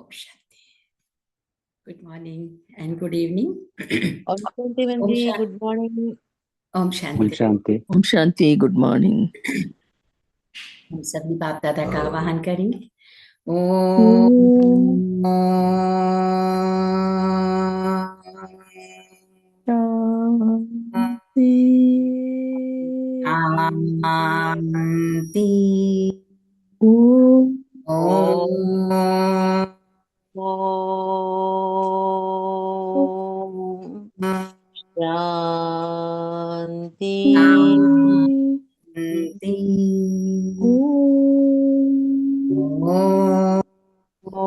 ओम शांति। Good morning and good evening. ओम शांति बहन ओम जी, शांति। Good morning. ओम ओम शांति। शांति। ओम शांति, गुड मॉर्निंग। हम सभी बाप दादा का आवाहन करेंगे। ओम शांति। शांति। ओम ओम शांति। शांति। ओम ओम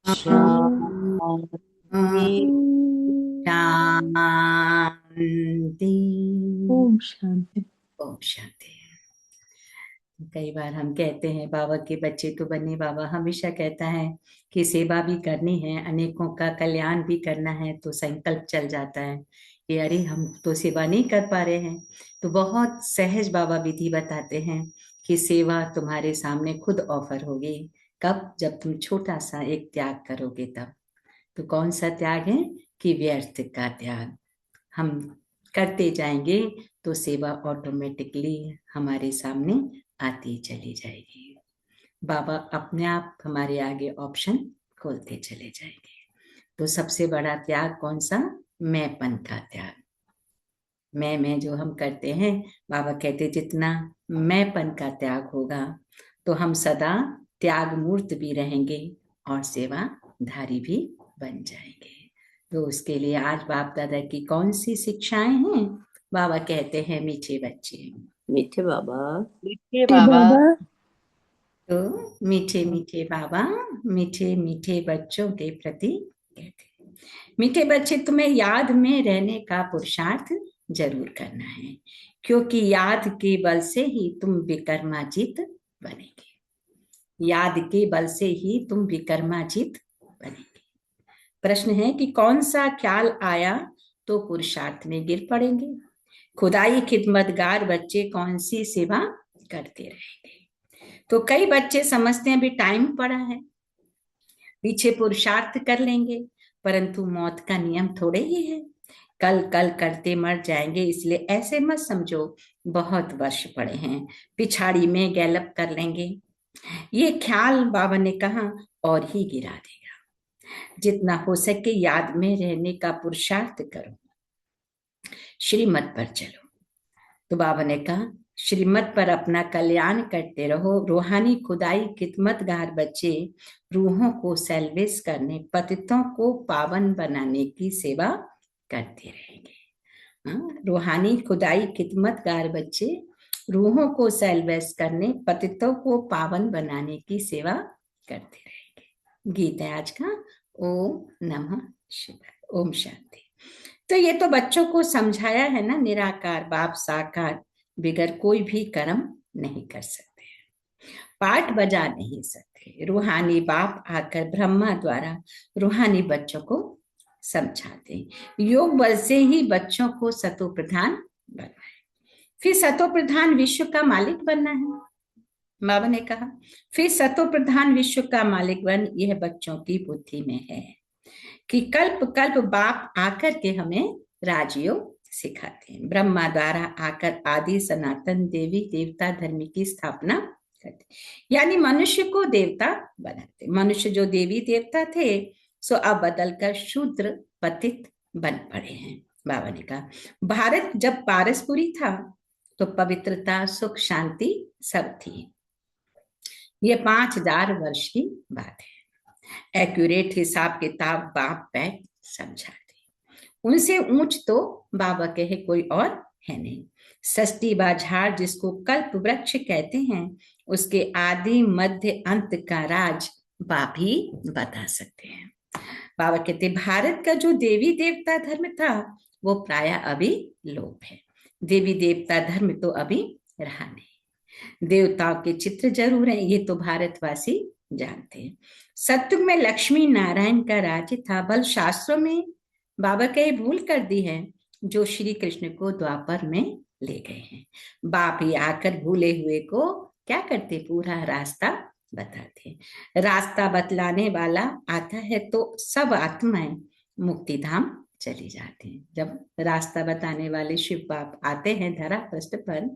शांति। शांति। ओम शांति। ओम शांति। कई बार हम कहते हैं बाबा के बच्चे तो बने। बाबा हमेशा कहता है कि सेवा भी करनी है, अनेकों का कल्याण भी करना है। तो संकल्प चल जाता है कि अरे हम तो सेवा नहीं कर पा रहे हैं। तो बहुत सहज बाबा विधि बताते हैं कि सेवा तुम्हारे सामने खुद ऑफर होगी। कब? जब तुम छोटा सा एक त्याग करोगे तब। तो कौन सा त्याग है? कि व्यर्थ का त्याग। हम करते जाएंगे तो सेवा ऑटोमेटिकली हमारे सामने आती चली जाएगी। बाबा अपने आप हमारे आगे ऑप्शन खोलते चले जाएंगे। तो सबसे बड़ा त्याग कौन सा? मैंपन का त्याग। मैं जो हम करते हैं, बाबा कहते जितना मैंपन का त्याग होगा तो हम सदा त्याग मूर्त भी रहेंगे और सेवाधारी भी बन जाएंगे। तो उसके लिए आज बाप दादा की कौन सी शिक्षाएं हैं? बाबा कहते हैं मीठे बच्चे। मीठे बाबा। मीठे बाबा। तो मीठे मीठे बाबा मीठे मीठे बच्चों के प्रति कहते हैं, मीठे बच्चे तुम्हें याद में रहने का पुरुषार्थ जरूर करना है, क्योंकि याद के बल से ही तुम विकर्माजित बनेंगे। याद के बल से ही तुम विकर्माजित बनेंगे। प्रश्न है कि कौन सा ख्याल आया तो पुरुषार्थ में गिर पड़ेंगे। खुदाई खिदमतगार बच्चे कौन सी सेवा करते रहेंगे। तो कई बच्चे समझते हैं अभी टाइम पड़ा है, पीछे पुरुषार्थ कर लेंगे, परंतु मौत का नियम थोड़े ही है। कल कल करते मर जाएंगे, इसलिए ऐसे मत समझो बहुत वर्ष पड़े हैं, पिछाड़ी में गैलप कर लेंगे। ये ख्याल बाबा ने कहा और ही गिरा देगा। जितना हो सके याद में रहने का पुरुषार्थ करो, श्रीमत पर चलो। तो बाबा ने कहा श्रीमत पर अपना कल्याण करते रहो। रूहानी खुदाई खिदमतगार बच्चे रूहों को सेल्वेस करने, पतितों को पावन बनाने की सेवा करते रहेंगे। रूहानी खुदाई खिदमतगार बच्चे रूहों को सेल्वेस करने, पतितों को पावन बनाने की सेवा करते रहेंगे। गीत है आज का। ओम नमः शिवाय। ओम शांति। तो ये तो बच्चों को समझाया है ना, निराकार बाप साकार बिगर कोई भी कर्म नहीं कर सकते, पाठ बजा नहीं सकते। रूहानी बाप आकर ब्रह्मा द्वारा रूहानी बच्चों को समझाते। योग बल से ही बच्चों को सतो प्रधान बनाए। फिर सतो प्रधान विश्व का मालिक बनना है। बाबा ने कहा फिर सतो प्रधान विश्व का मालिक बन, यह बच्चों की बुद्धि में है कि कल्प कल्प बाप आकर के हमें राजयोग सिखाते हैं। ब्रह्मा द्वारा आकर आदि सनातन देवी देवता धर्म की स्थापना करते, यानी मनुष्य को देवता बनाते। मनुष्य जो देवी देवता थे सो अब बदलकर शूद्र पतित बन पड़े हैं। बाबा ने कहा भारत जब पारसपुरी था तो पवित्रता सुख शांति सब थी। ये 5000 वर्ष की बात है। एक्यूरेट हिसाब किताब बाप बैठ समझाते, उनसे ऊंच तो बाबा कहे कोई और है नहीं। सस्ती बाजार जिसको कल्प वृक्ष कहते हैं, उसके आदि मध्य अंत का राज बाप ही बता सकते हैं। बाबा कहते भारत का जो देवी देवता धर्म था वो प्राय अभी लोप है। देवी देवता धर्म तो अभी रहा नहीं। देवताओं के चित्र जरूर हैं, ये तो भारतवासी जानते हैं। सत्युग में लक्ष्मी नारायण का राज्य था, बल शास्त्रों में बाबा कहे भूल कर दी है जो श्री कृष्ण को द्वापर में ले गए हैं। बाप ही आकर भूले हुए को क्या करते, पूरा रास्ता बताते। रास्ता बतलाने वाला आता है तो सब आत्माएं मुक्ति धाम चली जाती हैं। जब रास्ता बताने वाले शिव बाप आते हैं धरा पृष्ठ पर,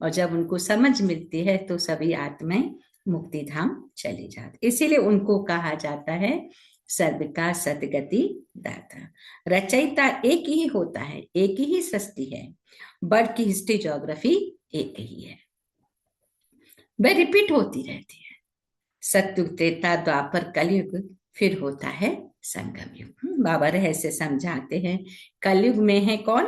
और जब उनको समझ मिलती है तो सभी आत्माएं मुक्ति धाम चली जाती। इसीलिए उनको कहा जाता है सर्व का सदगति दाता। रचयिता एक ही होता है, एक ही सृष्टि है, बर्ड की हिस्ट्री ज्योग्राफी एक ही है, वह रिपीट होती रहती है। सतयुग, त्रेता, द्वापर, कलयुग, फिर होता है संगम युग। बाबा रहस्य समझाते हैं, कलयुग में है कौन?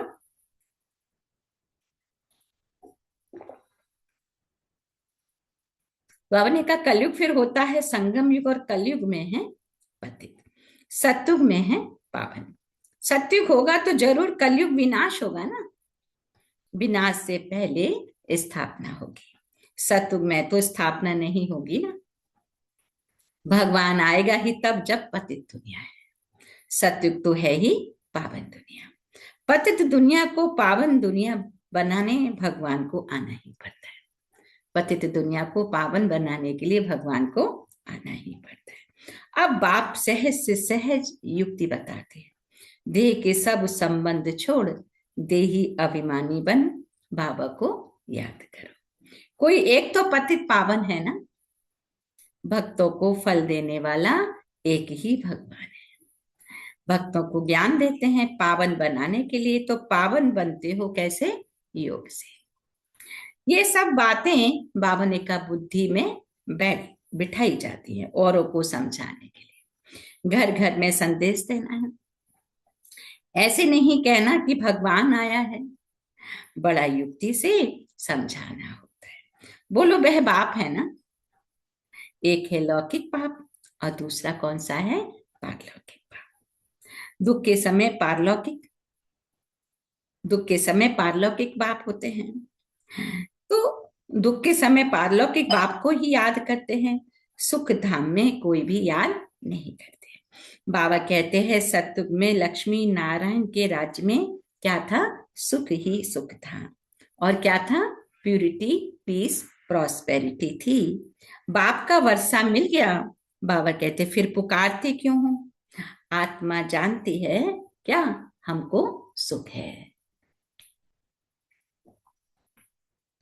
बाबा ने कहा कलयुग फिर होता है संगम युग, और कलयुग में है पतित, सतयुग में है पावन। सतयुग होगा तो जरूर कलयुग विनाश होगा ना, विनाश से पहले स्थापना होगी। सतयुग में तो स्थापना नहीं होगी ना, भगवान आएगा ही तब जब पतित दुनिया है। सतयुग तो है ही पावन दुनिया। पतित दुनिया को पावन दुनिया बनाने भगवान को आना ही पड़ता है। पतित दुनिया को पावन बनाने के लिए भगवान को आना ही पड़ता है। अब बाप सहज से सहज युक्ति बताते हैं, देह के सब संबंध छोड़ देही अभिमानी बन बाबा को याद करो। कोई एक तो पतित पावन है ना, भक्तों को फल देने वाला एक ही भगवान है। भक्तों को ज्ञान देते हैं पावन बनाने के लिए, तो पावन बनते हो कैसे? योग से। ये सब बातें बाबा ने का बुद्धि में बिठाई जाती है औरों को समझाने के लिए। घर घर में संदेश देना है, ऐसे नहीं कहना कि भगवान आया है, बड़ा युक्ति से समझाना होता है। बोलो वह बाप है ना, एक है लौकिक बाप और दूसरा कौन सा है? पारलौकिक बाप। दुख के समय पारलौकिक, दुख के समय पारलौकिक बाप होते हैं, तो दुख के समय पारलौकिक बाप को ही याद करते हैं, सुख धाम में कोई भी याद नहीं करते। बाबा कहते हैं सतयुग में लक्ष्मी नारायण के राज्य में क्या था? सुख ही सुख था। और क्या था? प्यूरिटी, पीस, प्रॉस्पेरिटी थी। बाप का वर्षा मिल गया। बाबा कहते फिर पुकारते क्यों हो? आत्मा जानती है क्या हमको सुख है।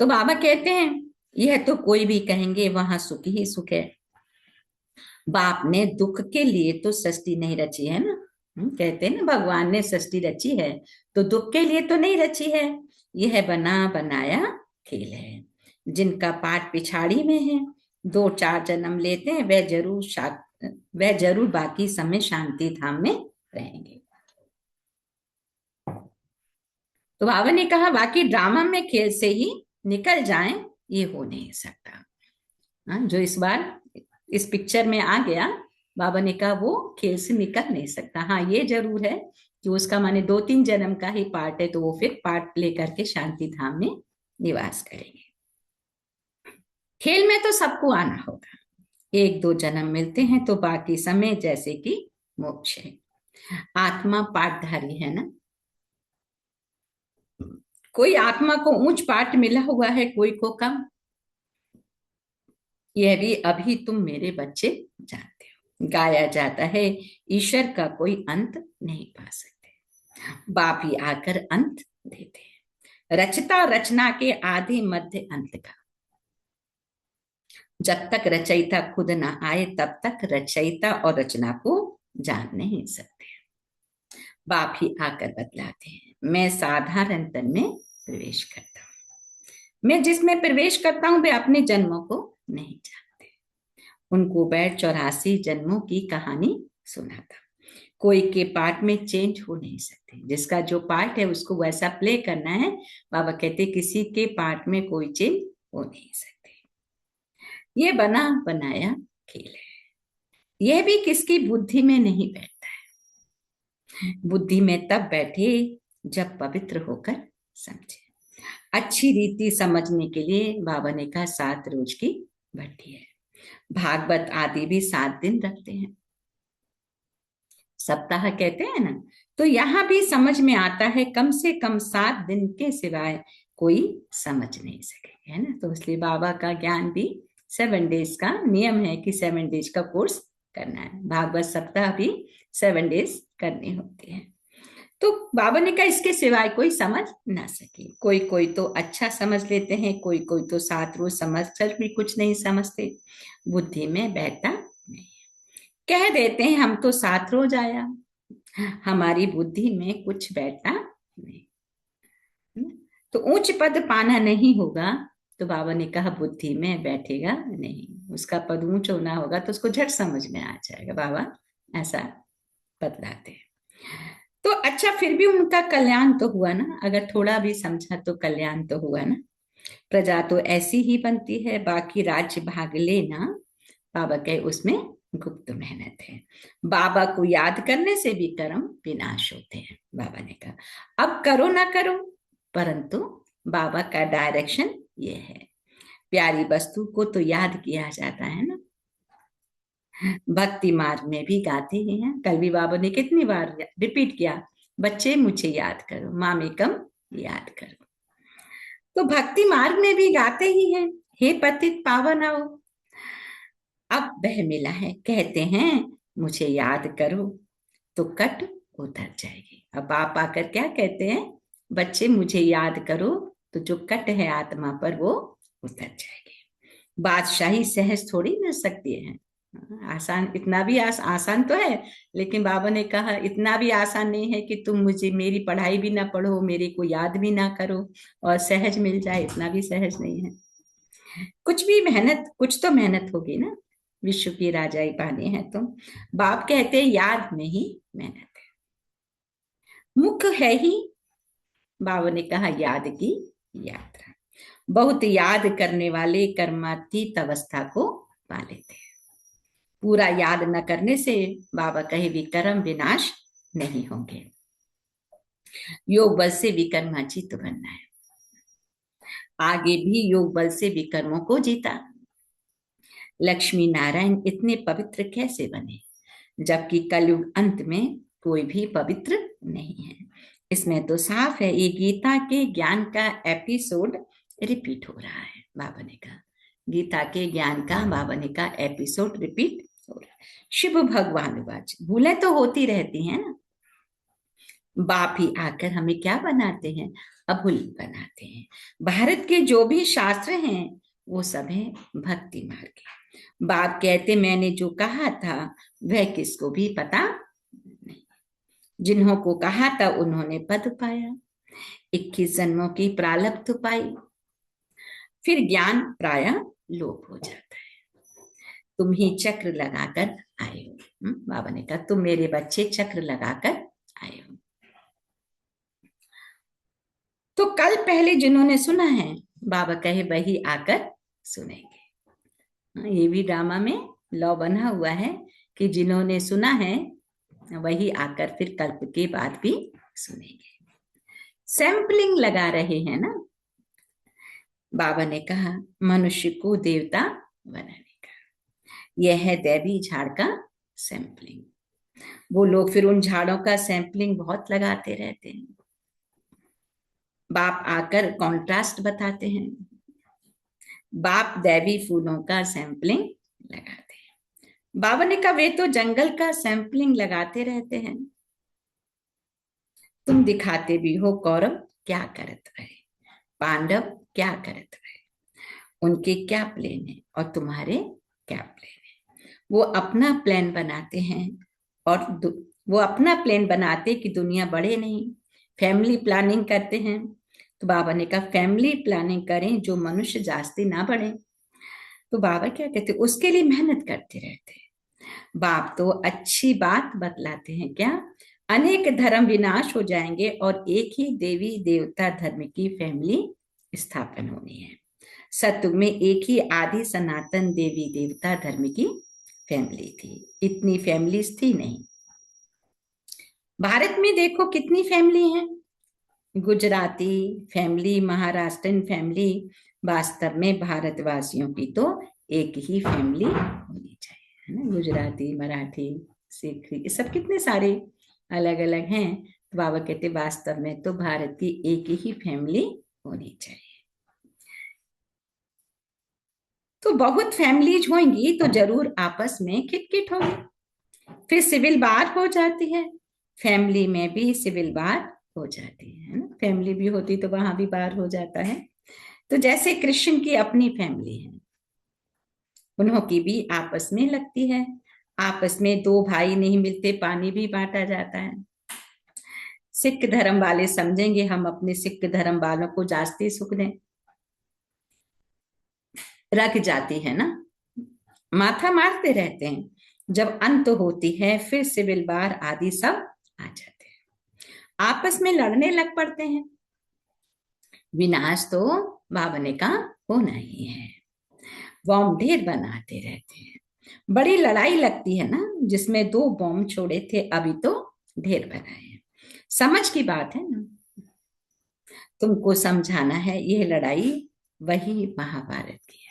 तो बाबा कहते हैं यह तो कोई भी कहेंगे वहां सुख ही सुख है। बाप ने दुख के लिए तो सृष्टि नहीं रची है ना। कहते हैं ना भगवान ने सृष्टि रची है तो दुख के लिए तो नहीं रची है। यह बना बनाया खेल है। जिनका पाठ पिछाड़ी में है, 2-4 जन्म लेते हैं, वह जरूर बाकी समय शांति धाम में रहेंगे। तो बाबा ने कहा बाकी ड्रामा में खेल से ही निकल जाएं, ये हो नहीं सकता। जो इस बार इस पिक्चर में आ गया, बाबा ने कहा वो खेल से निकल नहीं सकता। हाँ ये जरूर है कि उसका माने 2-3 जन्म का ही पार्ट है, तो वो फिर पार्ट प्ले करके शांति धाम में निवास करेंगे। खेल में तो सबको आना होगा। 1-2 जन्म मिलते हैं तो बाकी समय जैसे कि मोक्ष है। आत्मा पाठधारी है ना, कोई आत्मा को ऊंच पाठ मिला हुआ है, कोई को कम। यह भी अभी तुम मेरे बच्चे जानते हो। गाया जाता है ईश्वर का कोई अंत नहीं पा सकते, बाप ही आकर अंत देते हैं। रचता रचना के आदि मध्य अंत का। जब तक रचयिता खुद ना आए तब तक रचयिता और रचना को जान नहीं सकते। बाप ही आकर बतलाते हैं। मैं साधारण तन में प्रवेश करता हूं। मैं जिसमें प्रवेश करता हूं वे अपने जन्मों को नहीं जानते। उनको बैठ 84 जन्मों की कहानी सुनाता। कोई के पार्ट में चेंज हो नहीं सकते, जिसका जो पार्ट है उसको वैसा प्ले करना है। बाबा कहते किसी के पार्ट में कोई चेंज हो नहीं सकते। ये बना बनाया खेल है। यह भी किसकी बुद्धि में नहीं बैठता है। बुद्धि में तब बैठे जब पवित्र होकर समझे। अच्छी रीति समझने के लिए बाबा ने कहा 7 रोज की भट्टी है। भागवत आदि भी 7 दिन रखते हैं, सप्ताह कहते हैं ना। तो यहां भी समझ में आता है कम से कम 7 दिन के सिवाय कोई समझ नहीं सकेगा, है ना। तो इसलिए बाबा का ज्ञान भी 7 डेज का नियम है कि 7 डेज का कोर्स करना है। भागवत सप्ताह भी 7 डेज करनी होती है। तो बाबा ने कहा इसके सिवाय कोई समझ ना सके। कोई कोई तो अच्छा समझ लेते हैं, कोई कोई तो 7 रोज समझ कर भी कुछ नहीं समझते, बुद्धि में बैठता नहीं। कह देते हैं हम तो 7 रोज आया, हमारी बुद्धि में कुछ बैठता नहीं। तो उच्च पद पाना नहीं होगा तो बाबा ने कहा बुद्धि में बैठेगा नहीं। उसका पद ऊंच होना होगा तो उसको झट समझ में आ जाएगा। बाबा ऐसा बतलाते हैं। तो अच्छा, फिर भी उनका कल्याण तो हुआ ना, अगर थोड़ा भी समझा तो कल्याण तो हुआ ना। प्रजा तो ऐसी ही बनती है, बाकी राज्य भाग लेना बाबा कहे उसमें गुप्त मेहनत है। बाबा को याद करने से भी कर्म विनाश होते हैं। बाबा ने कहा अब करो ना करो, परंतु बाबा का डायरेक्शन ये है। प्यारी वस्तु को तो याद किया जाता है ना। भक्ति मार्ग में भी गाते ही हैं। कल भी बाबा ने कितनी बार रिपीट किया, बच्चे मुझे याद करो, मामेकम याद करो। तो भक्ति मार्ग में भी गाते ही हैं, हे पतित पावन आओ। अब वह मिला है, कहते हैं मुझे याद करो तो कट उतर जाएगी। अब आप आकर क्या कहते हैं, बच्चे मुझे याद करो तो जो कट है आत्मा पर वो उतर जाएगी। बादशाही सहज थोड़ी मिल सकती है, आसान, इतना भी आसान तो है, लेकिन बाबा ने कहा इतना भी आसान नहीं है कि तुम मुझे मेरी पढ़ाई भी ना पढ़ो, मेरे को याद भी ना करो और सहज मिल जाए, इतना भी सहज नहीं है। कुछ भी मेहनत, कुछ तो मेहनत होगी ना, विश्व की राजाई पानी है तो। बाप कहते हैं याद में ही मेहनत है, मुख है ही। बाबा ने कहा याद की यात्रा। बहुत याद करने वाले कर्मातीत अवस्था को पा लेते हैं। पूरा याद न करने से बाबा कहे विकर्म विनाश नहीं होंगे। योग बल से विकर्माचित बनना है। आगे भी योग बल से विकर्मों को जीता। लक्ष्मी नारायण इतने पवित्र कैसे बने, जबकि कलयुग अंत में कोई भी पवित्र नहीं है। इसमें तो साफ है, ये गीता के ज्ञान का एपिसोड रिपीट हो रहा है। बाबा ने कहा गीता के ज्ञान का, बाबा ने कहा एपिसोड रिपीट हो रहा है। शिव भगवान वाच भूलें तो होती रहती हैं ना, बाप ही आकर हमें क्या बनाते हैं, अभूल बनाते हैं। भारत के जो भी शास्त्र हैं वो सब है भक्ति मार्ग। बाप कहते मैंने जो कहा था वह किसको भी पता नहीं, जिन्हों को कहा था उन्होंने पद पाया, 21 जन्मों की प्रारब्ध पाई, फिर ज्ञान प्राय लोप हो जाता है। तुम ही चक्र लगाकर आए हो। बाबा ने कहा तुम मेरे बच्चे चक्र लगाकर आए हो। तो कल पहले जिन्होंने सुना है बाबा कहे वही आकर सुनेंगे। ये भी ड्रामा में लॉ बना हुआ है कि जिन्होंने सुना है वही आकर फिर कल्प के बाद भी सुनेंगे। सैंपलिंग लगा रहे हैं ना। बाबा ने कहा मनुष्य को देवता बनाने का, यह है दैवी झाड़ का सैंपलिंग। वो लोग फिर उन झाड़ों का सैंपलिंग बहुत लगाते रहते हैं। बाप आकर कॉन्ट्रास्ट बताते हैं। बाप दैवी फूलों का सैंपलिंग लगाते हैं। बाबा ने कहा वे तो जंगल का सैंपलिंग लगाते रहते हैं। तुम दिखाते भी हो कौरव क्या करत रहे, पांडव क्या करत रहे, उनके क्या प्लान है और तुम्हारे क्या प्लान है। वो अपना प्लान बनाते हैं और वो अपना प्लान बनाते कि दुनिया बढ़े नहीं, फैमिली प्लानिंग करते हैं। तो बाबा ने कहा फैमिली प्लानिंग करें जो मनुष्य जास्ती ना बढ़े। तो बाबा क्या कहते, उसके लिए मेहनत करते रहते हैं। बाप तो अच्छी बात बतलाते हैं क्या, अनेक धर्म विनाश हो जाएंगे और एक ही देवी देवता धर्म की फैमिली स्थापन होनी है। सतयुग में एक ही आदि सनातन देवी देवता धर्म की फैमिली थी, इतनी फैमिलीज थी नहीं। भारत में देखो कितनी फैमिली है, गुजराती फैमिली, महाराष्ट्रन फैमिली। वास्तव में भारतवासियों की तो एक ही फैमिली होनी चाहिए, है ना। गुजराती, मराठी, सिख, ये सब कितने सारे अलग अलग हैं। तो बाबा कहते वास्तव में तो भारत की एक ही फैमिली होनी चाहिए। तो बहुत फैमिलीज होंगी तो जरूर आपस में खिटखिट होगी, फिर सिविल वार हो जाती है। फैमिली में भी सिविल वार हो जाती है ना, फैमिली भी होती तो वहां भी वार हो जाता है। तो जैसे कृष्ण की अपनी फैमिली है, उन्हों की भी आपस में लगती है। आपस में दो भाई नहीं मिलते, पानी भी बांटा जाता है। सिख धर्म वाले समझेंगे हम अपने सिख धर्म वालों को जास्ती सुख दें, रख जाती है ना, माथा मारते रहते हैं। जब अंत होती है फिर सिविल वार आदि सब आ जाते हैं, आपस में लड़ने लग पड़ते हैं। विनाश तो बाबा ने कहा होना ही है। बॉम्ब ढेर बनाते रहते हैं, बड़ी लड़ाई लगती है ना, जिसमें 2 बॉम्ब छोड़े थे अभी तो ढेर बनाए हैं। समझ की बात है ना, तुमको समझाना है, यह लड़ाई वही महाभारत की है।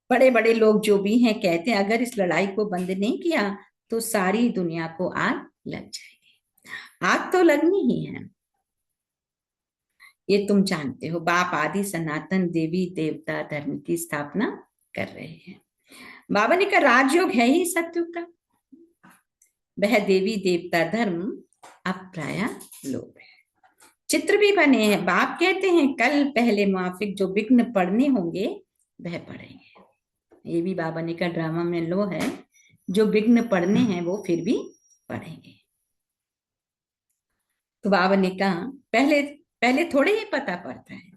बड़े बड़े लोग जो भी हैं कहते हैं अगर इस लड़ाई को बंद नहीं किया तो सारी दुनिया को आग लग जाएगी। आग तो लगनी ही है, ये तुम जानते हो। बाप आदि सनातन देवी देवता धर्म की स्थापना कर रहे हैं। बाबा ने कहा राजयोग है ही सत्युग का, वह देवी देवता धर्म अब प्राय लोप है। चित्र भी बने हैं, बाप कहते हैं कल पहले मुआफिक जो विघ्न पढ़ने होंगे वह पढ़ेंगे। ये भी बाबा ने कहा ड्रामा में लो है, जो विघ्न पढ़ने हैं वो फिर भी पढ़ेंगे। तो बाबा ने कहा पहले पहले थोड़े ही पता पड़ता है,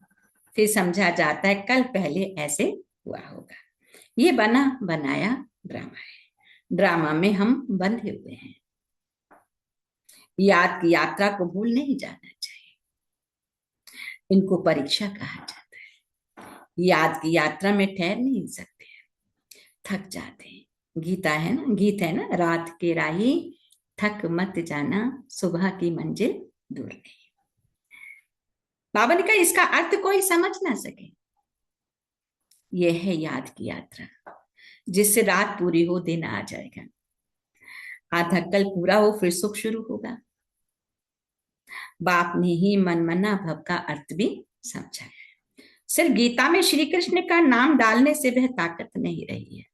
फिर समझा जाता है कल पहले ऐसे हुआ होगा। ये बना बनाया ड्रामा है, ड्रामा में हम बंधे हुए हैं। याद की यात्रा को भूल नहीं जाना चाहिए, इनको परीक्षा कहा जाता है। याद की यात्रा में ठहर नहीं सकते, थक जाते हैं। गीता है ना, गीत है ना, रात के राही थक मत जाना, सुबह की मंजिल दूर नहीं। बाबा ने कहा इसका अर्थ कोई समझ ना सके, यह है याद की यात्रा, जिससे रात पूरी हो दिन आ जाएगा, आधा कल पूरा हो फिर सुख शुरू होगा। बाप ने ही मनमना भव का अर्थ भी समझाया है। सिर्फ गीता में श्री कृष्ण का नाम डालने से वह ताकत नहीं रही है।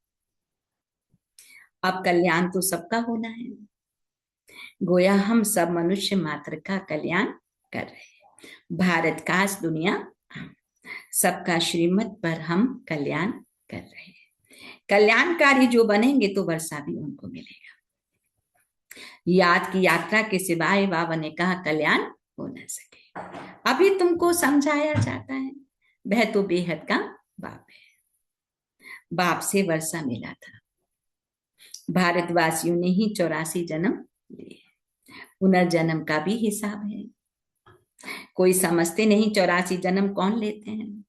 अब कल्याण तो सबका होना है, गोया हम सब मनुष्य मात्र का कल्याण कर रहे हैं। भारत का दुनिया सबका श्रीमत पर हम कल्याण कर रहे हैं। कल्याणकारी जो बनेंगे तो वर्षा भी उनको मिलेगा। याद की यात्रा के सिवाय बाबा ने कहा कल्याण हो न सके। अभी तुमको समझाया जाता है, वह तो बेहद का बाप है। बाप से वर्षा मिला था, भारतवासियों ने ही 84 जन्म लिए, पुनर्जन्म का भी हिसाब है। कोई समझते नहीं 84 जन्म कौन लेते हैं,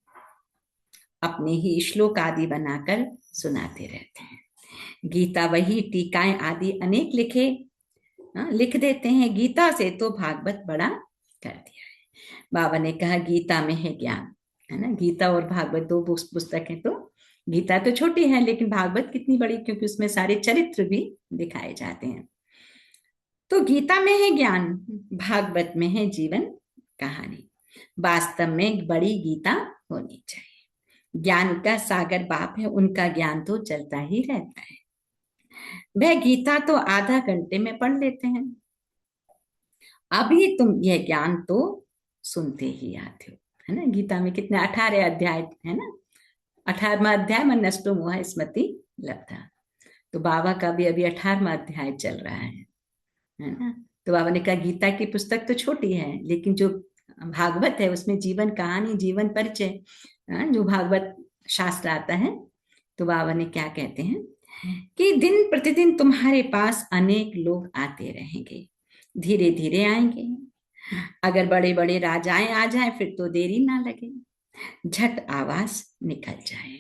अपने ही श्लोक आदि बनाकर सुनाते रहते हैं। गीता वही टीकाएं आदि अनेक लिख देते हैं। गीता से तो भागवत बड़ा कर दिया है। बाबा ने कहा गीता में है ज्ञान, है ना। गीता और भागवत 2 पुस्तक है, तो गीता तो छोटी है लेकिन भागवत कितनी बड़ी, क्योंकि उसमें सारे चरित्र भी दिखाए जाते हैं। तो गीता में है ज्ञान, भागवत में है जीवन कहानी। वास्तव में बड़ी गीता होनी चाहिए। ज्ञान का सागर बाप है, उनका ज्ञान तो चलता ही रहता है। वह गीता तो आधा घंटे में पढ़ लेते हैं। अभी तुम यह ज्ञान तो सुनते ही आते हो, है ना। गीता में कितने 18 अध्याय है ना, 18वां अध्याय में नष्टो मोह स्मृति लब्धा। तो बाबा का भी अभी 18वां अध्याय चल रहा है ना। तो बाबा ने कहा गीता की पुस्तक तो छोटी है, लेकिन जो भागवत है उसमें जीवन कहानी, जीवन परिचय, जो भागवत शास्त्र आता है। तो बाबा ने क्या कहते हैं कि दिन प्रतिदिन तुम्हारे पास अनेक लोग आते रहेंगे, धीरे धीरे आएंगे। अगर बड़े बड़े राजाएं आ जाएं फिर तो देरी ना लगे, झट आवाज निकल जाए।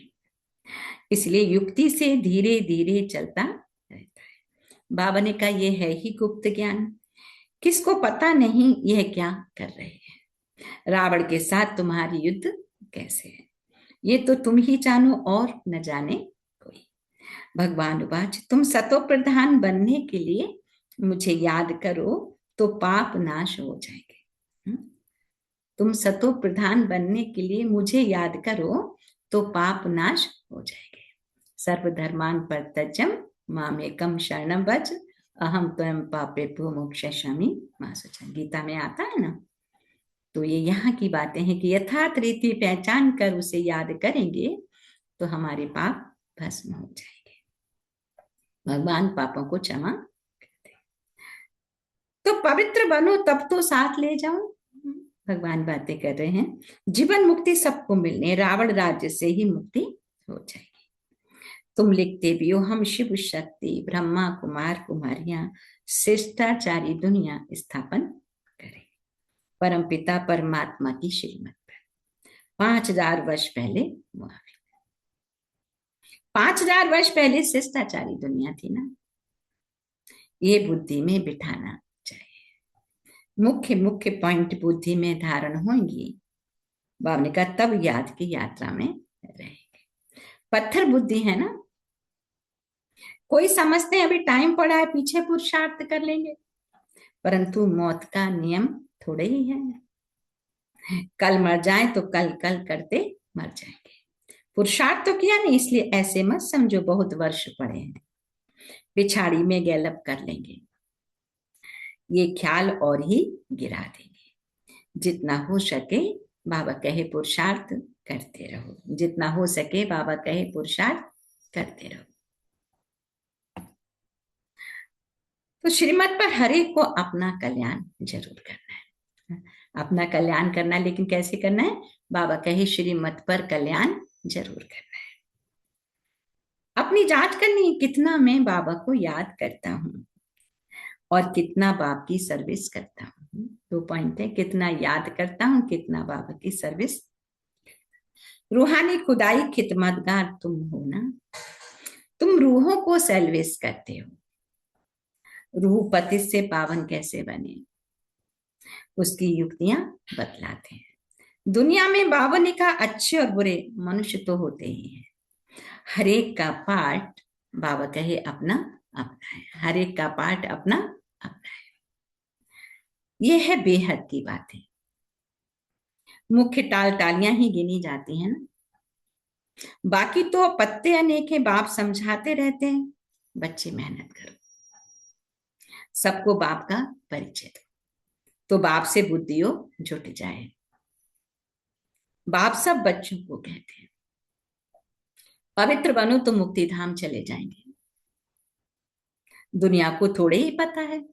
इसलिए युक्ति से धीरे धीरे चलता रहता है। बाबा ने कहा यह है ही गुप्त ज्ञान, किसको पता नहीं यह क्या कर रहे हैं। रावण के साथ तुम्हारी युद्ध कैसे है, ये तो तुम ही जानो और न जाने कोई। भगवान उवाच तुम सतो प्रधान बनने के लिए मुझे याद करो तो पाप नाश हो जाएंगे। तुम सतो प्रधान बनने के लिए मुझे याद करो तो पाप नाश हो जाएंगे। सर्वधर्मान परित्यज्य मामेकम शरणं व्रज अहम त्वं पापेभ्यो मोक्षयिष्यामि मा शुचः। गीता में आता है ना। तो ये यहाँ की बातें हैं कि यथार्थ रीति पहचान कर उसे याद करेंगे तो हमारे पाप भस्म हो जाएंगे, भगवान पापों को क्षमा करते। तो पवित्र बनो तब तो साथ ले जाओ। भगवान बातें कर रहे हैं, जीवन मुक्ति सबको मिलने, रावण राज्य से ही मुक्ति हो जाएगी। तुम लिखते भी हो हम शिव शक्ति ब्रह्मा कुमार कुमारियां शिष्टाचारी दुनिया स्थापन करें परम पिता परमात्मा की श्रीमत पर। 5000 वर्ष पहले 5000 वर्ष पहले शिष्टाचारी दुनिया थी ना। ये बुद्धि में बिठाना चाहिए। मुख्य मुख्य पॉइंट बुद्धि में धारण होंगी, बाबा ने कहा तब याद की यात्रा में रहेंगे। पत्थर बुद्धि है ना। कोई समझते हैं अभी टाइम पड़ा है पीछे पुरुषार्थ कर लेंगे, परंतु मौत का नियम थोड़े ही है। कल मर जाए तो कल कल करते मर जाएंगे। पुरुषार्थ तो किया नहीं, इसलिए ऐसे मत समझो बहुत वर्ष पड़े हैं, पिछाड़ी में गैलप कर लेंगे। ये ख्याल और ही गिरा देंगे। जितना हो सके बाबा कहे पुरुषार्थ करते रहो, जितना हो सके बाबा कहे पुरुषार्थ करते रहो। तो श्रीमत पर हर एक को अपना कल्याण जरूर करना है, अपना कल्याण करना है, लेकिन कैसे करना है? बाबा कहे श्रीमत पर कल्याण जरूर करना है। अपनी जांच करनी है, कितना मैं बाबा को याद करता हूँ और कितना बाप की सर्विस करता हूँ। 2 पॉइंट है, कितना याद करता हूँ, कितना बाबा की सर्विस। रूहानी खुदाई खिदमतगार तुम हो ना, तुम रूहों को सर्विस करते हो। रूह पतित से पावन कैसे बने उसकी युक्तियां बतलाते हैं। दुनिया में बाबा ने कहा अच्छे और बुरे मनुष्य तो होते ही हैं, हर एक का पार्ट बाबा कहे अपना अपना है, हर एक का पार्ट अपना अपना है। यह है बेहद की बातें। मुख्य टालियां ही गिनी जाती हैं ना, बाकी तो पत्ते अनेक हैं। बाप समझाते रहते हैं बच्चे मेहनत करो, सबको बाप का परिचय दो, तो बाप से बुद्धियों जुट जाए। बाप सब बच्चों को कहते हैं पवित्र बनो तो मुक्ति धाम चले जाएंगे। दुनिया को थोड़े ही पता है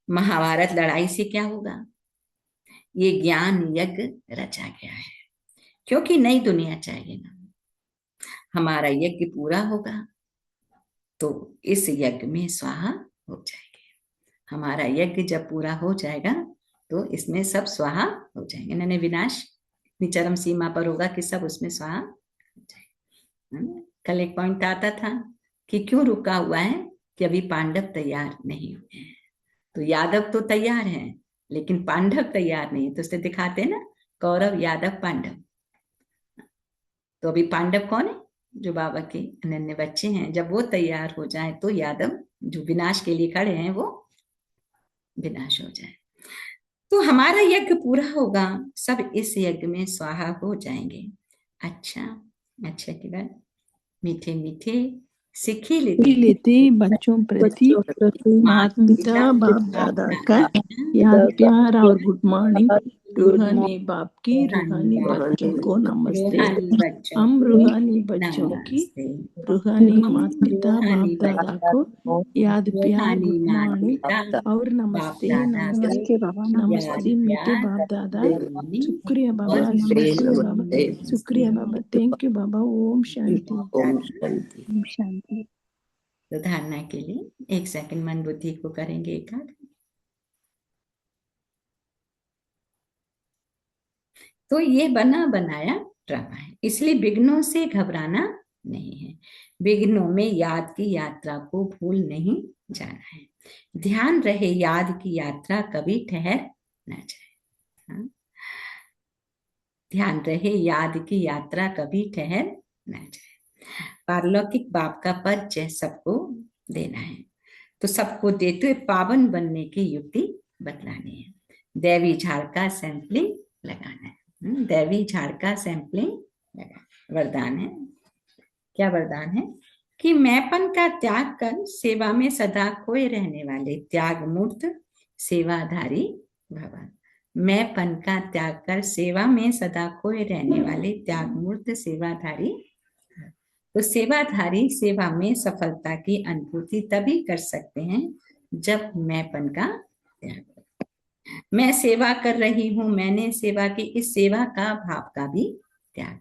महाभारत लड़ाई से क्या होगा। ये ज्ञान यज्ञ रचा गया है, क्योंकि नई दुनिया चाहिए ना। हमारा यज्ञ पूरा होगा तो इस यज्ञ में स्वाहा हो जाएंगे। हमारा यज्ञ जब पूरा हो जाएगा तो इसमें सब स्वाहा हो जाएंगे। यानी विनाश इतनी चरम सीमा पर होगा कि सब उसमें स्वाहा हो जाएंगे। कल एक पॉइंट आता था कि क्यों रुका हुआ है कि अभी पांडव तैयार नहीं हुए हैं। तो यादव तो तैयार हैं लेकिन पांडव तैयार नहीं, तो उससे दिखाते ना कौरव यादव पांडव। तो अभी पांडव कौन है? जो बाबा के अनन्य बच्चे हैं। जब वो तैयार हो जाए तो यादव जो विनाश के लिए खड़े हैं वो विनाश हो जाए। तो हमारा यज्ञ पूरा होगा, सब इस यज्ञ में स्वाहा हो जाएंगे। अच्छा अच्छा की बात मीठे मीठे सीखी लेते बच्चों प्रति माता पिता बाप दादा का याद प्यार और गुड मॉर्निंग। रूहानी बाप की रूहानी बच्चों को नमस्ते। हम रूहानी बच्चों की रूहानी माता पिता बाप दादा को याद प्यार गुड मॉर्निंग और नमस्ते नमस्ते नमस्ते मीठे बाप दादा। शुक्रिया बाबा, नमस्ते बाबा, शुक्रिया बाबा, थैंक यू बाबा। ओम शांति ओम शांति। तो धारणा के लिए 1 सेकंड मन बुद्धि को करेंगे एकाग्र। तो ये बना बनाया ड्रामा है, इसलिए विघ्नों से घबराना नहीं है। विघ्नों में याद की यात्रा को भूल नहीं जाना है। ध्यान रहे याद की यात्रा कभी ठहर न जाए। हाँ? ध्यान रहे याद की यात्रा कभी ठहर न जाए। पारलौकिक बाप का परिचय सबको देना है, तो सबको देते हुए पावन बनने की युक्ति बतलानी है। दैवी झाड़ का सैंपलिंग लगाना है। दैवी झाड़ का सैंपलिंग लगाना। वरदान है, क्या वरदान है कि मैंपन का त्याग कर सेवा में सदा खोए रहने वाले त्याग मूर्त सेवाधारी भव। मैंपन का त्याग कर सेवा में सदा खोए रहने वाले त्याग मूर्त सेवाधारी। तो सेवाधारी सेवा में सफलता की अनुभूति तभी कर सकते हैं जब मैंपन का त्याग। मैं सेवा कर रही हूं, मैंने सेवा की, इस सेवा का भाव का भी त्याग।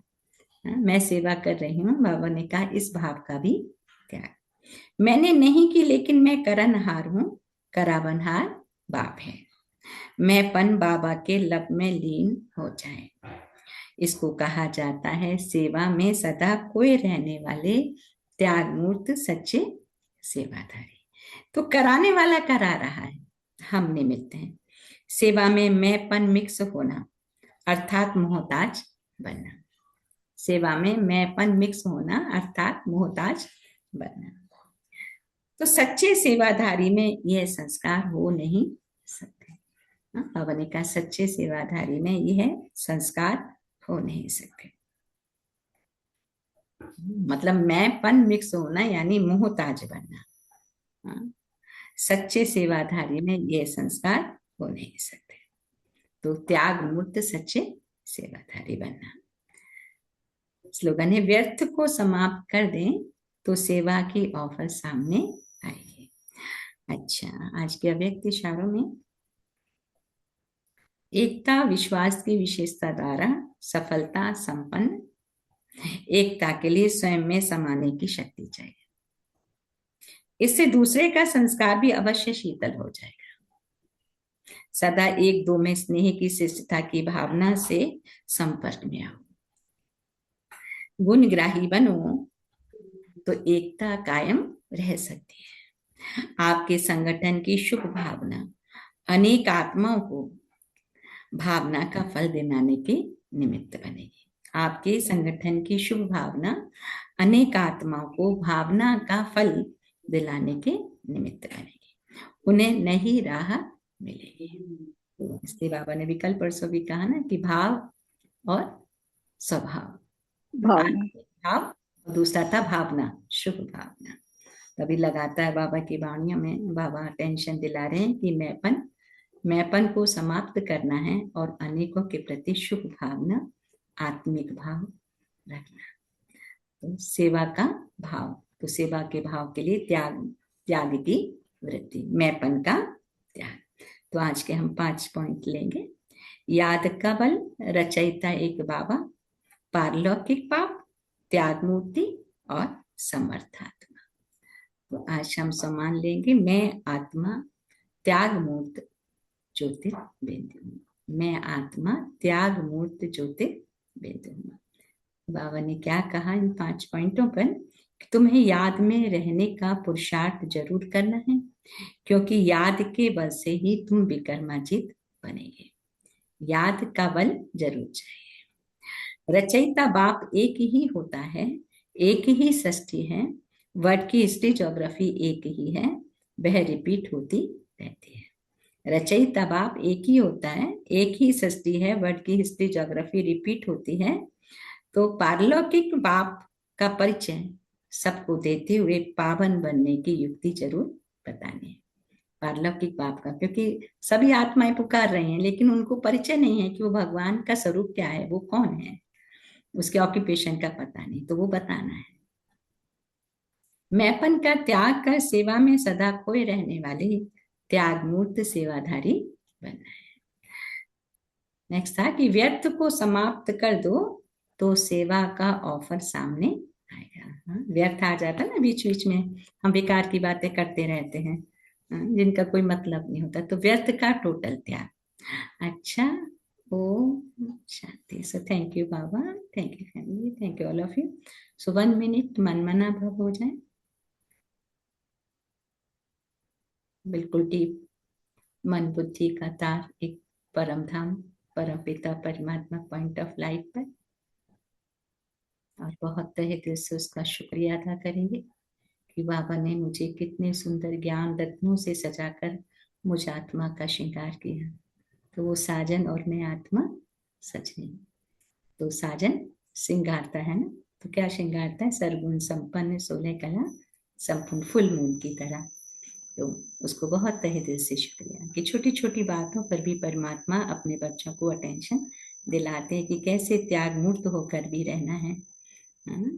मैं सेवा कर रही हूँ, बाबा ने कहा, इस भाव का भी त्याग। मैंने नहीं की लेकिन मैं करनहार हूं, करावनहार बाप है। मैंपन बाबा के लब में लीन हो जाए। इसको कहा जाता है सेवा में सदा खोए रहने वाले त्याग मूर्त सच्चे सेवाधारी। तो कराने वाला करा रहा है, हम निमित्त हैं। सेवा में मैंपन मिक्स होना अर्थात मोहताज बनना। सेवा में मैंपन मिक्स होना अर्थात मोहताज बनना। तो सच्चे सेवाधारी में यह संस्कार हो नहीं सकते। बाबा ने कहा सच्चे सेवाधारी में यह संस्कार हो नहीं सकते। मतलब मैंपन मिक्स होना यानी मोहताज बनना। सच्चे सेवाधारी में यह संस्कार हो नहीं सकते। तो त्याग मूर्त सच्चे सेवाधारी बनना। स्लोगन है, व्यर्थ को समाप्त कर दें तो सेवा की ऑफर सामने आएगी। अच्छा, आज के अव्यक्त इशारों में एकता विश्वास की विशेषता द्वारा सफलता संपन्न। एकता के लिए स्वयं में समाने की शक्ति चाहिए। इससे दूसरे का संस्कार भी अवश्य शीतल हो जाएगा। सदा एक दो में स्नेह की शिष्टता की भावना से संपर्क में आओ। गुणग्राही बनो तो एकता कायम रह सकती है। आपके संगठन की शुभ भावना अनेक आत्माओं को भावना का फल दिलाने के निमित्त बनेगी। आपके संगठन की शुभ भावना अनेक आत्माओं को भावना का फल दिलाने के निमित्त बनेगी। उन्हें नई राह मिलेगी। इसलिए बाबा ने भी कल परसों भी कहा ना कि भाव और स्वभाव, भाव और दूसरा था भावना, शुभ भावना। तभी लगाता है बाबा की वाणियों में, बाबा टेंशन दिला रहे हैं कि मैंपन को समाप्त करना है और अनेकों के प्रति शुभ भावना, आत्मिक भाव रखना। तो सेवा का भाव, तो सेवा के भाव के लिए त्याग की वृत्ति, मैंपन का त्याग। तो आज के हम 5 पॉइंट लेंगे। याद का बल, रचयिता एक बाबा, पारलौकिक पाप, त्याग मूर्ति और समर्थात्मा। तो आज हम सम्मान लेंगे, मैं आत्मा त्याग मूर्त ज्योतिर्बिंदु। मैं आत्मा त्याग मूर्त ज्योतिर्बिंदु। बाबा ने क्या कहा इन 5 पॉइंटों पर, तुम्हें याद में रहने का पुरुषार्थ जरूर करना है, क्योंकि याद के बल से ही तुम विक्रमाजित बनेंगे। याद का बल जरूर चाहिए। रचयिता बाप एक ही होता है, एक ही सृष्टि है, वर्ड की हिस्ट्री ज्योग्राफी एक ही है, वह रिपीट होती रहती है। रचयिता बाप एक ही होता है, एक ही सृष्टि है, वर्ड की हिस्ट्री ज्योग्राफी रिपीट होती है। तो पारलौकिक बाप का परिचय सबको देते हुए पावन बनने की युक्ति जरूर बतानी है। पारलौकिक बाप का, क्योंकि सभी आत्माएं पुकार रहे हैं लेकिन उनको परिचय नहीं है कि वो भगवान का स्वरूप क्या है, वो कौन है, उसके ऑक्यूपेशन का पता नहीं, तो वो बताना है। मैंपन का त्याग कर सेवा में सदा खोए रहने वाले त्याग मूर्त सेवाधारी बनना है। नेक्स्ट था कि व्यर्थ को समाप्त कर दो तो सेवा का ऑफर सामने आएगा। व्यर्थ आ जाता है ना बीच बीच में, हम बेकार की बातें करते रहते हैं जिनका कोई मतलब नहीं होता, तो व्यर्थ का टोटल त्याग। अच्छा, ओम शांति। सो थैंक यू बाबा, thank you family, thank you all of you. So 1 minute मनमना भाव हो जाए, बिल्कुल डीप मन बुद्धि का तार एक परम धाम परम पिता परमात्मा पॉइंट ऑफ लाइट पर, और बहुत तहे दिल से उसका शुक्रिया अदा करेंगे कि बाबा ने मुझे कितने सुंदर ज्ञान रत्नों से सजाकर मुझ आत्मा का श्रृंगार किया। तो वो साजन और मैं आत्मा सच नहीं। तो साजन श्रृंगारता है ना, तो क्या श्रृंगारता है? सरगुण संपन्न 16 कला संपूर्ण फुल मून की तरह। तो उसको बहुत तहे दिल से शुक्रिया कि छोटी छोटी बातों पर भी परमात्मा अपने बच्चों को अटेंशन दिलाते हैं कि कैसे त्याग मुक्त होकर भी रहना है ना?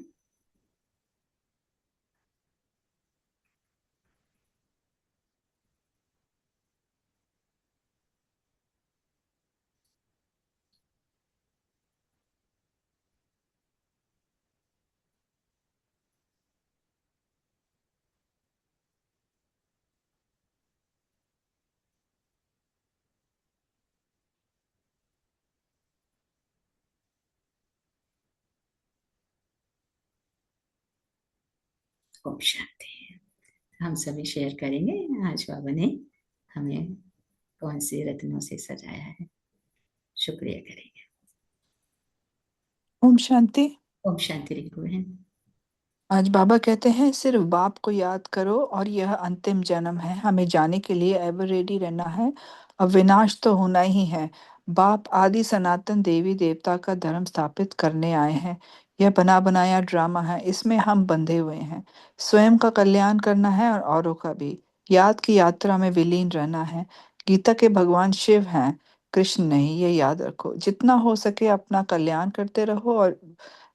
ओम शांति। हम सभी शेयर करेंगे आज बाबा ने हमें कौन से रत्नों से सजाया है, शुक्रिया करेंगे। ओम शांति। ओम शांति रिंकू बहन। आज बाबा कहते हैं सिर्फ बाप को याद करो और यह अंतिम जन्म है, हमें जाने के लिए एवर रेडी रहना है। अब विनाश तो होना ही है। बाप आदि सनातन देवी देवता का धर्म स्थापित करने आए हैं। यह बना बनाया ड्रामा है, इसमें हम बंधे हुए हैं। स्वयं का कल्याण करना है और औरों का भी। याद की यात्रा में विलीन रहना है। गीता के भगवान शिव हैं, कृष्ण नहीं, ये याद रखो। जितना हो सके अपना कल्याण करते रहो और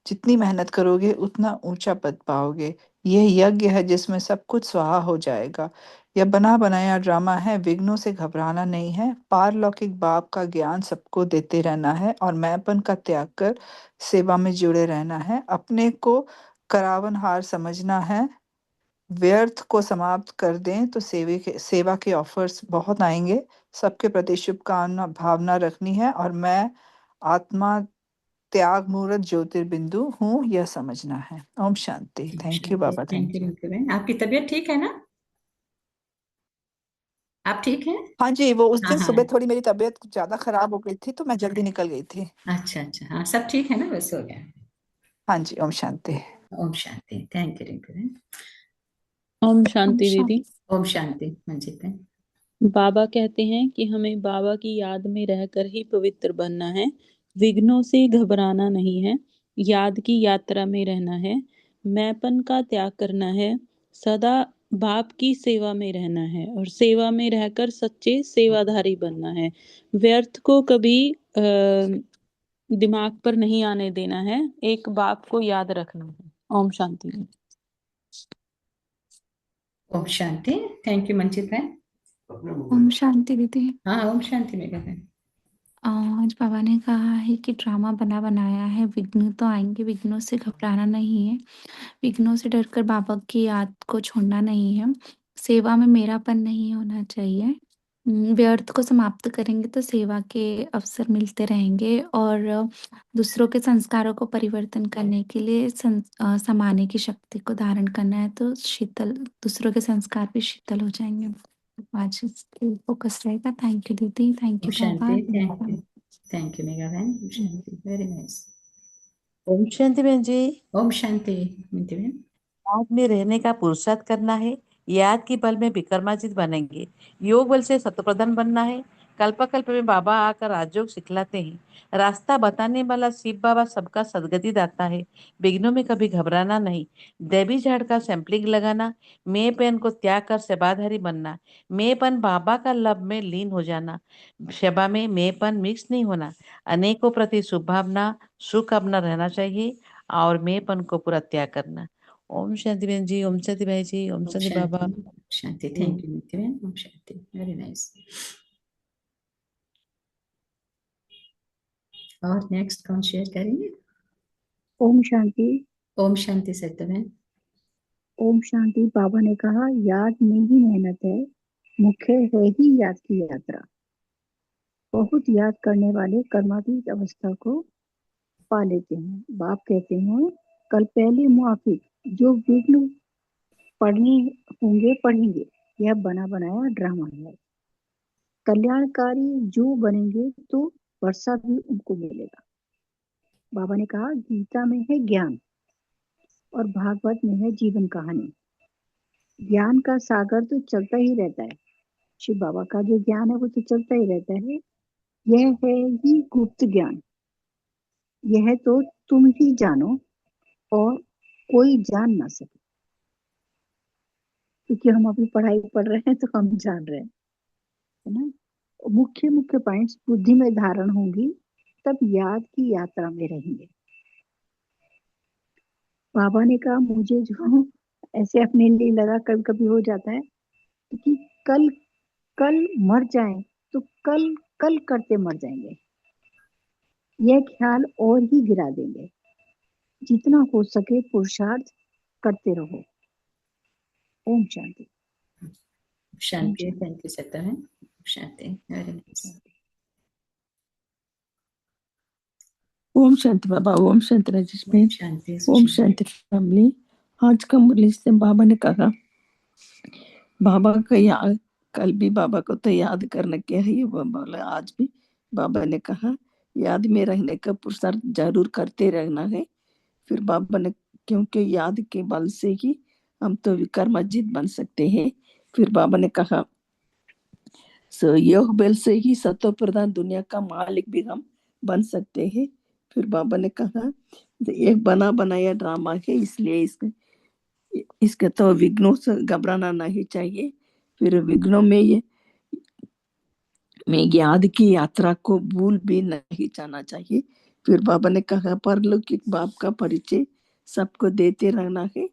जितनी मेहनत करोगे उतना ऊंचा पद पाओगे। यह यज्ञ है जिसमें सब कुछ स्वाहा हो जाएगा। यह बना बनाया ड्रामा है, विघ्नों से घबराना नहीं है। पारलौकिक बाप का ज्ञान सबको देते रहना है और मैंपन का त्याग कर सेवा में जुड़े रहना है। अपने को करावनहार समझना है। व्यर्थ को समाप्त कर दें तो सेवा के ऑफर्स बहुत आएंगे। सबके प्रति शुभकामना भावना रखनी है और मैं आत्मा त्याग मूर्त ज्योतिर्बिंदु हूँ, यह समझना है। ओम शांति। थैंक यू बाबा। थैंक यू रिंकू बहन। आपकी तबीयत ठीक है ना? आप ठीक हैं? हाँ जी, वो उस हाँ दिन हाँ। सुबह थोड़ी मेरी तबीयत ज्यादा खराब हो गई थी तो मैं जल्दी निकल गई थी। अच्छा अच्छा, हाँ सब ठीक है ना? बस हो गया। हाँ जी, ओम शांति। ओम शांति। थैंक यू रिंकू बहन। ओम शांति दीदी। ओम शांति मंजित बहन। बाबा कहते हैं कि हमें बाबा की याद में रहकर ही पवित्र बनना है। विघ्नों से घबराना नहीं है। याद की यात्रा में रहना है। मैंपन का त्याग करना है। सदा बाप की सेवा में रहना है और सेवा में रहकर सच्चे सेवाधारी बनना है। व्यर्थ को कभी दिमाग पर नहीं आने देना है। एक बाप को याद रखना है। ओम शांति। ओम शांति। थैंक यू मंजित बहन। ओम शांति दीदी। हाँ ओम शांति मेघा बहन। आज बाबा ने कहा है कि ड्रामा बना बनाया है, विघ्न तो आएंगे, विघ्नों से घबराना नहीं है। विघ्नों से डरकर बाबा की याद को छोड़ना नहीं है। सेवा में मेरापन नहीं होना चाहिए। व्यर्थ को समाप्त करेंगे तो सेवा के अवसर मिलते रहेंगे और दूसरों के संस्कारों को परिवर्तन करने के लिए समाने की शक्ति को धारण करना है तो शीतल दूसरों के संस्कार भी शीतल हो जाएंगे। आज फोकस रहेगा। थैंक यू दीदी, थैंक ओम यू शांति। बाबा। थैंक यू मेघा बहन। ओम शांति, वेरी नाइस। ओम शांति बहन जी। ओम शांति मिंटी बहन। याद में रहने का पुरुषार्थ करना है। याद की बल में विक्रमाजित बनेंगे। योग बल से शतप्रधान बनना है। कल्पकल्प में बाबा आकर राजयोग सिखलाते हैं। रास्ता बताने वाला शिव बाबा सबका सदगति दाता है। विघ्नों में कभी घबराना नहीं। देवी झाड़ का सैंपलिंग लगाना। मेंपन को त्याग कर सेवाधारी बनना। मेंपन बाबा का लब में लीन हो जाना। सेवा में मेंपन मिक्स नहीं होना। अनेकों प्रति शुभ भावना सुख अपना रहना चाहिए और मेंपन को पूरा त्याग करना। ओम शांति बहन जी। ओम शांति भाई जी। ओम ओम शांति बाबा। शांति। शांति। थैंक यू मिंटी बहन। ओम शांति, वेरी नाइस। और नेक्स्ट कौन शेयर करेंगे? ओम शांति। ओम शांति सत्य बहन। ओम शांति। बाबा ने कहा याद में ही मेहनत है, मुख्य है ही याद की यात्रा। बहुत याद करने वाले कर्मातीत अवस्था को पा लेते हैं। बाप कहते हैं कल पहले मुआफिक जो विघ्न पढ़ने होंगे पढ़ेंगे। यह बना बनाया ड्रामा है। कल्याणकारी जो बनेंगे तो वर्षा भी उनको मिलेगा। बाबा ने कहा गीता में है ज्ञान और भागवत में है जीवन कहानी। ज्ञान का सागर तो चलता ही रहता है। शिव बाबा का जो ज्ञान है वो तो चलता ही रहता है। यह है ही गुप्त ज्ञान। यह तो तुम ही जानो और कोई जान ना सके। क्योंकि हम अभी पढ़ाई पढ़ रहे हैं तो हम जान रहे हैं, है ना। मुख्य मुख्य पॉइंट्स बुद्धि में धारण होंगी, तब याद की यात्रा में रहेंगे। बाबा ने कहा मुझे जो ऐसे अपने लिए लगा, कभी कभी हो जाता है कि कल कल मर जाएं तो कल कल करते मर जाएंगे, यह ख्याल और ही गिरा देंगे। जितना हो सके पुरुषार्थ करते रहो। ओम शांति। शांति। थैंक यू सत्ता है। शांति। Very nice. ओम शांति बाबा। ओम शांति राजेश भाई। शांति। ओम शांति फैमिली। आज का मुरली से बाबा ने कहा, बाबा का याद, कल भी बाबा को तो याद करना क्या है, ये बोला आज भी बाबा ने कहा याद में रहने का पुरुषार्थ जरूर करते रहना है। फिर बाबा ने, क्योंकि याद के बल से ही हम तो विक्रमाजित बन सकते हैं। फिर बाबा ने कहा योग बल से ही सत्व प्रधान दुनिया का मालिक भी हम बन सकते हैं। फिर बाबा ने कहा एक बना बनाया ड्रामा है, इसलिए इसके तो विघ्नों से घबराना नहीं चाहिए। फिर विघ्नों में याद की यात्रा को भूल भी नहीं जाना चाहिए। फिर बाबा ने कहा परलौकिक बाप का परिचय सबको देते रहना है,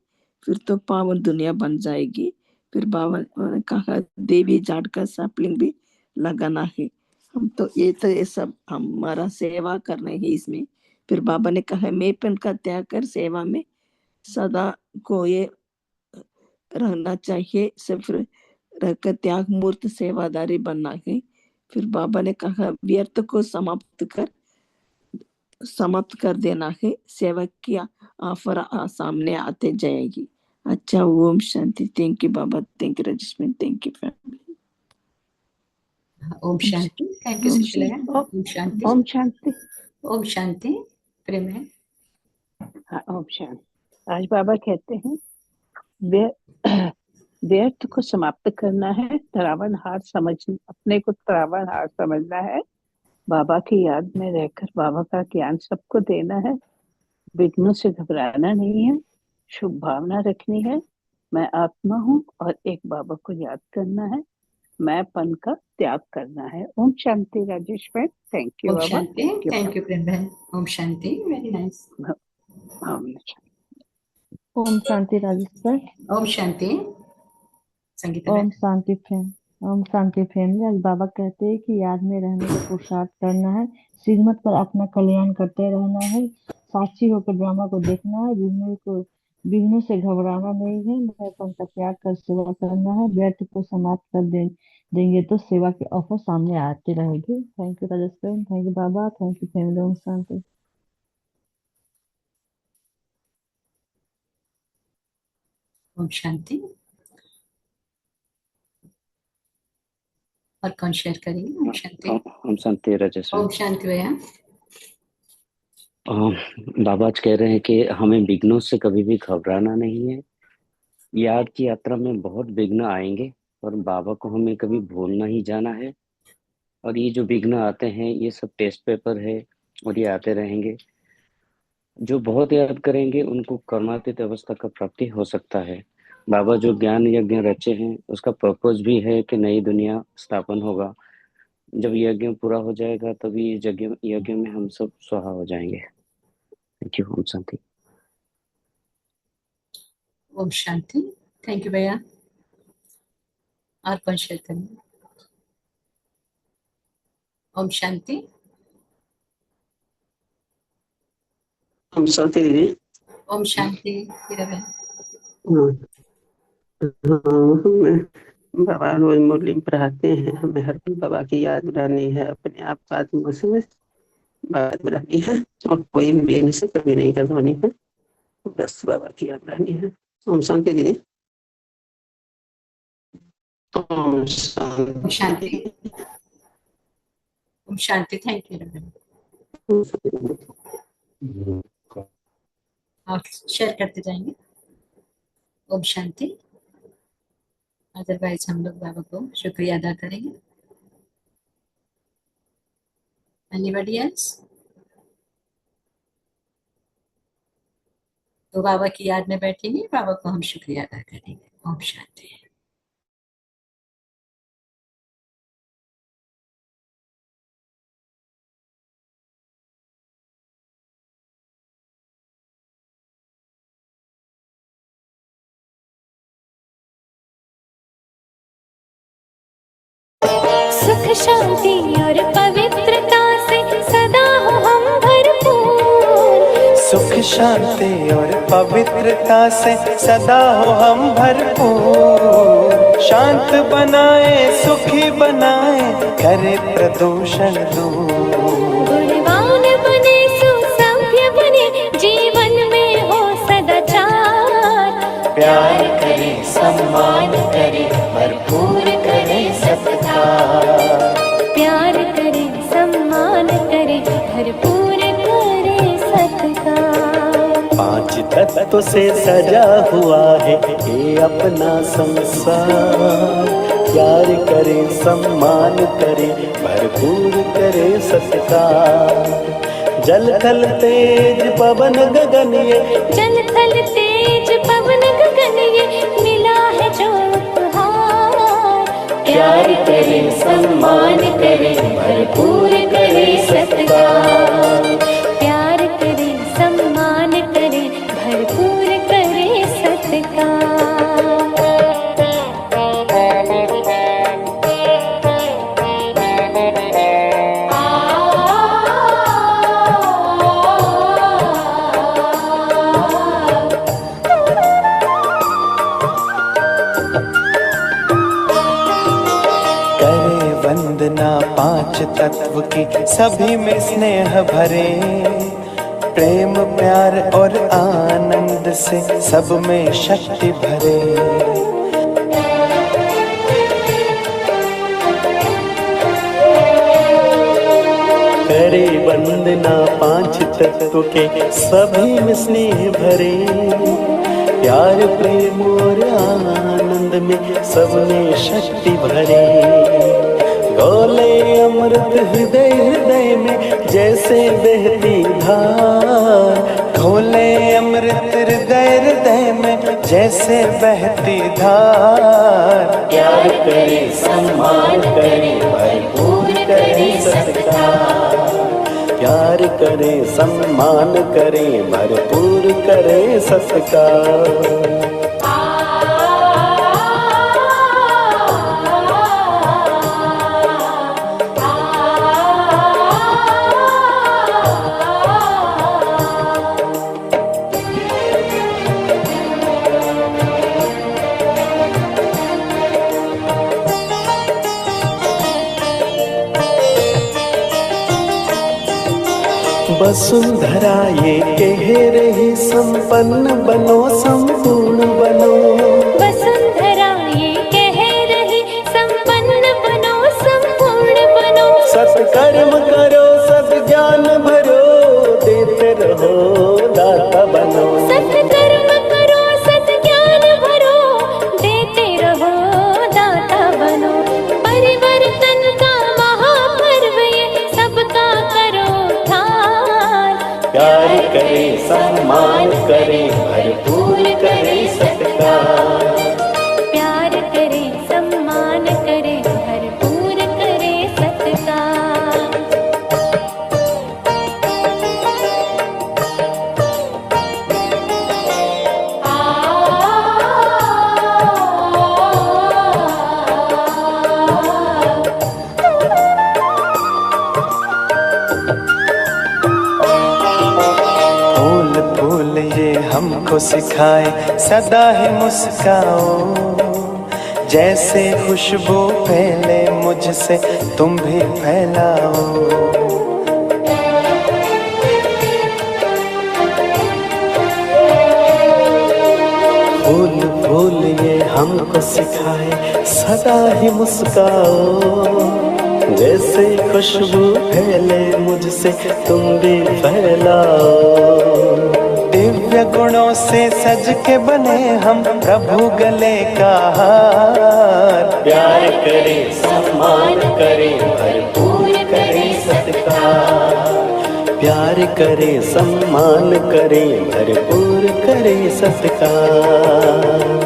फिर तो पावन दुनिया बन जाएगी। फिर बाबा ने कहा देवी जाट का सैपलिंग भी लगाना है। हम तो ये सब हमारा सेवा करना है इसमें। फिर बाबा ने कहा मेपन का त्याग कर सेवा में सदा को ये रहना चाहिए, सिर्फ रहकर त्याग मूर्त सेवादारी बनना है। फिर बाबा ने कहा व्यर्थ को समाप्त कर देना है, सेवक की ऑफर सामने आते जाएगी। अच्छा, ओम शांति। थैंक यू बाबा। Thank you Rajasmin. Thank you family. ओम शांति। Thank you Sushila. ओम शांति। ओम शांति। ओम शांति। प्रेम है। हाँ, ओम शांति। आज बाबा कहते हैं व्यर्थ को समाप्त करना है, त्रावणहार अपने को त्रावणहार समझना है, बाबा की याद में रहकर बाबा का ज्ञान सबको देना है, विघ्नों से घबराना नहीं है, शुभ भावना रखनी है, मैं आत्मा हूँ और एक बाबा को याद करना है, मैंपन का त्याग करना है। ओम शांति राजेश भाई। थैंक यू ओम बाबा। शांति। थैंक यू प्रेम बहन। ओम शांति। Very nice. ओम शांति राजेश भाई। ओम शांति। संगीता ओम बहन। शांति फ्रेंड। ओम शांति फैमिली। आज बाबा कहते हैं कि याद में रहने का पुरुषार्थ करना है, श्रीमत पर अपना कल्याण करते रहना है, साक्षी होकर ड्रामा को देखना है, विघ्नों से घबराना नहीं है, मैंपन का त्याग कर सेवा करना है, व्यर्थ को समाप्त कर देंगे तो सेवा के ऑफर सामने आते रहेगी। थैंक यू राजेश भाई। थैंक यू बाबा। Thank you family. ओम शांति। ओम शांति। और कौन शेयर करेंगे? ओम शांति। ओम शांति रजस्वी। ओम शांति भैया। बाबा आज कह रहे हैं कि हमें विघ्नों से कभी भी घबराना नहीं है। याद की यात्रा में बहुत विघ्न आएंगे और बाबा को हमें कभी भूलना ही जाना है। और ये जो विघ्न आते हैं ये सब टेस्ट पेपर है और ये आते रहेंगे। जो बहुत याद करेंगे उनको कर्मातीत अवस्था का प्राप्ति हो सकता है। बाबा जो ज्ञान यज्ञ रचे हैं उसका पर्पज भी है कि नई दुनिया स्थापन होगा। जब यज्ञ पूरा हो जाएगा तभी यज्ञ में हम सब स्वाहा हो जाएंगे। Thank you. ओम शांति। ओम शांति। थैंक यू भैया। और कौन शेयर करेंगे? ओम शांति। ओम शांति दीदी। ओम शांति हीरा बहन। हमें बाबा रोज मुरली में पढ़ाते हैं, हमें हर पल बाबा की याद दिलानी है, अपने आप आत्मा से बात दिलानी है और कोई भी से कभी नहीं करवानी है, बस बाबा की याद दिलानी है। ओम शांति दीदी। ओम ओम शांति। शांति। ओम शांति। थैंक यू बहन। और शेयर करते जाएंगे। ओम शांति। अदरवाइज हम लोग बाबा को शुक्रिया अदा करेंगे। Anybody else? तो बाबा की याद में बैठेंगे, बाबा को हम शुक्रिया अदा करेंगे। ओम शांति। सुख शांति और पवित्रता से सदा हो हम भरपूर। सुख शांति और पवित्रता से सदा हो हम भरपूर। शांत बनाए, सुखी बनाए, करे प्रदूषण दूर। गुणवान बने, सुसभ्य बने, जीवन में हो सदाचार। प्यार करे, सम्मान करे, भरपूर करे सत्कार। प्यार करे, सम्मान करे, भरपूर करे सत्कार। 5 तत्व से सजा हुआ है ये अपना संसार। प्यार करे, सम्मान करे, भरपूर करे सत्कार। जल थल तेज पवन गगन ये, जल थल तेज पवन गगन ये, मिला है जो उपहार। प्यार करे, सम्मान करे, भरपूर करे सत्कार। प्यार करे, सम्मान करे, भरपूर करे सत्कार। करे वंदना 5 तत्व की, सभी में स्नेह भरे। प्रेम प्यार और आनंद से सब में शक्ति भरे। करे वंदना 5 तत्व के, सभी में स्नेह भरे। प्यार प्रेम और आनंद में सब में शक्ति भरे। गोले अमृत हृदय हृदय में जैसे बहती धार। घोले अमृत हृदय हृदय में जैसे बहती धार। प्यार करे, सम्मान करे, भरपूर करे सत्कार। प्यार करे, सम्मान करे, भरपूर करे सत्कार। वसुंधरा ये कह रही, संपन्न बनो, संपूर्ण बनो। वसुंधरा ये कह रही, संपन्न बनो, संपूर्ण बनो। सत्कर्म करो, सद्ज्ञान भरो, देते रहो, दाता बनो। सत्कर्म करो, सद्ज्ञान भरो, देते रहो, दाता बनो। परिवर्तन का महापर्व ये, सबका करो ध्यान। प्यार करे, सम्मान करे, भरपूर करे सत्कार। प्यार करे, सम्मान करे, भरपूर करे सत्कार। फूल फूल ये हमको सिखाए, सदा ही मुस्काओ। जैसे खुशबू फैले मुझसे, तुम भी फैलाओ। फूल फूल ये हमको सिखाए, सदा ही मुस्काओ। जैसे खुशबू फैले मुझसे, तुम भी फैलाओ। दिव्य गुणों से सज के बने हम, प्रभु गले का हार। प्यार करे, सम्मान करे, भरपूर करे सत्कार। प्यार करे सम्मान करे भरपूर करे सत्कार।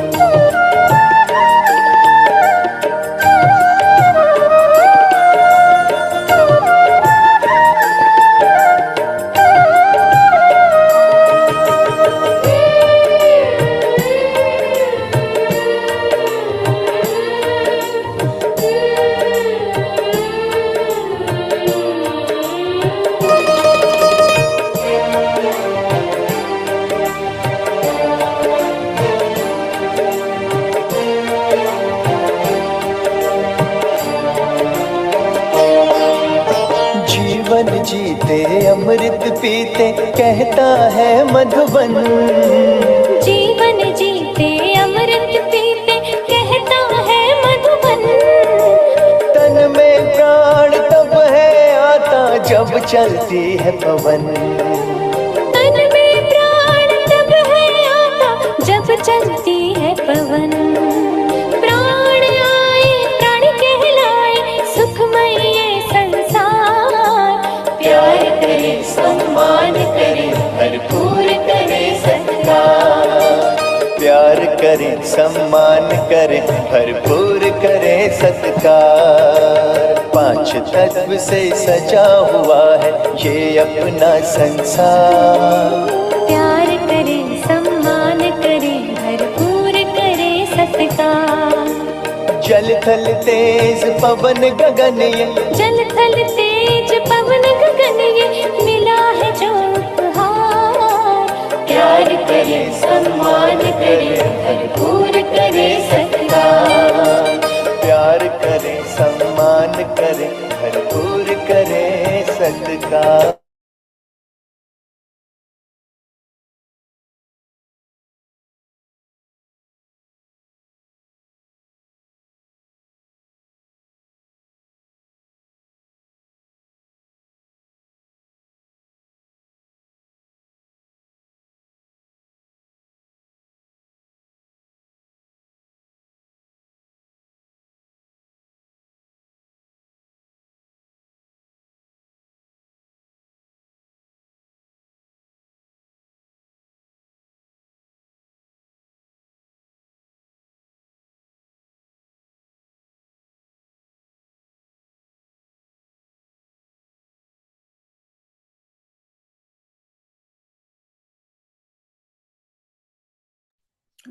जीवन जीते अमृत पीते कहता है मधुबन। जीवन जीते अमृत पीते कहता है मधुबन। तन में प्राण तब है आता जब चलती है पवन। तन में प्राण तब है आता जब चलती है पवन। प्राण आए प्राण कहलाए सुखमय ये संसार। प्यार करे सम्मान करे भरपूर करे सत्कार। प्यार करे सम्मान करे भरपूर करे सत्कार। पांच तत्व से सजा हुआ है ये अपना संसार। प्यार करे सम्मान करे भरपूर करे सत्कार। जल थल तेज पवन गगन ये जल थल तेज पवन गगन ये मिला है जो उपहार। प्यार करे सम्मान करे भरपूर करे सत्कार। प्यार करे सम्मान करे भरपूर करे सत्कार।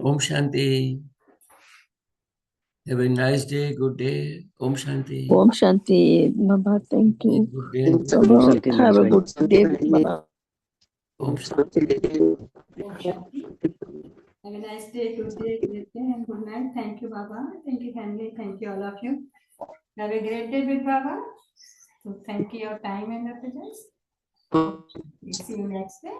Om Shanti. Have a nice day, good day. Om Shanti. Om Shanti, Baba. Thank you. Good day. Have a good day, Baba. Om Shanti. Have a nice day, good day, great day, and good night. Thank you, Baba. Thank you, family. Thank you, all of you. Have a great day with Baba. So thank you your time and your presence. We'll see you next day.